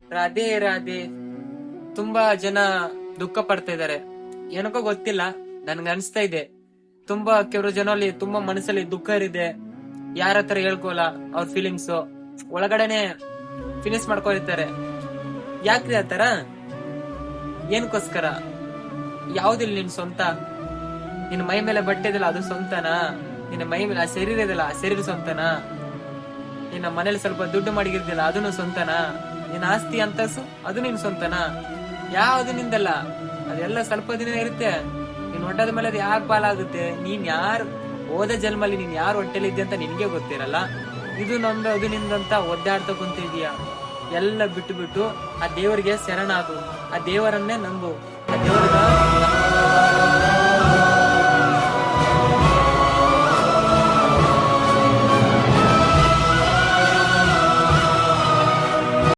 ರಾಧೆ ರಾಧೆ. ತುಂಬಾ ಜನ ದುಃಖ ಪಡ್ತಾ ಇದಾರೆ, ಏನಕ್ಕೋ ಗೊತ್ತಿಲ್ಲ, ನನ್ಗೆ ಅನ್ಸ್ತಾ ಇದೆ. ತುಂಬಾ ಕೆಲವು ಜನ ಅಲ್ಲಿ ತುಂಬಾ ಮನಸ್ಸಲ್ಲಿ ದುಃಖ ಇದೆ, ಯಾರ ಹತ್ರ ಹೇಳ್ಕೊಲ್ಲ ಅವ್ರ ಫೀಲಿಂಗ್ಸ್, ಒಳಗಡೆನೆ ಫಿನಿಶ್ ಮಾಡ್ಕೊಂಡಿರ್ತಾರೆ. ಯಾಕ್ರಿ ಆತರ? ಏನಕ್ಕೋಸ್ಕರ? ಯಾವ್ದಿಲ್ಲ ನಿನ್ ಸ್ವಂತ? ನಿನ್ನ ಮೈ ಮೇಲೆ ಬಟ್ಟೆ ಇದಲ್ಲ ಅದು ಸ್ವಂತನಾ? ನಿನ್ನ ಮೈ ಮೇಲೆ ಆ ಶರೀರ ಇದಲ್ಲ ಆ ಶರೀರ ಸ್ವಂತನಾ? ನಿನ್ನ ಮನೇಲಿ ಸ್ವಲ್ಪ ದುಡ್ಡು ಮಾಡಿಗಿರ್ದಿಲ್ಲ ಅದನ್ನು ಸ್ವಂತನಾ? ನಿನ್ನ ಆಸ್ತಿ ಅಂತಸು ಅದು ನಿನ್ ಸ್ವಂತನಾ? ಯಾವ್ದು ನಿಂದಲ್ಲ, ಅದೆಲ್ಲ ಸ್ವಲ್ಪ ದಿನ ಇರುತ್ತೆ. ನೀನ್ ಹೊಟ್ಟದ ಮೇಲೆ ಅದು ಯಾಕೆ ಪಾಲಾಗುತ್ತೆ? ನೀನ್ ಯಾರು ಹೋದ ಜನ್ಮಲ್ಲಿ ನೀನ್ ಯಾರು ಹೊಟ್ಟೆಲಿದ್ದೆ ಅಂತ ನಿನ್ಗೆ ಗೊತ್ತಿರಲ್ಲ. ಇದು ನಂದು ಅದು ನಿಂದಂತ ಒದ್ದಾಡ್ತಾ ಕುಂತಿದೀಯ. ಎಲ್ಲ ಬಿಟ್ಟು ಬಿಟ್ಟು ಆ ದೇವರಿಗೆ ಶರಣಾಗು, ಆ ದೇವರನ್ನೇ ನಂಬು, ಆ ದೇವರ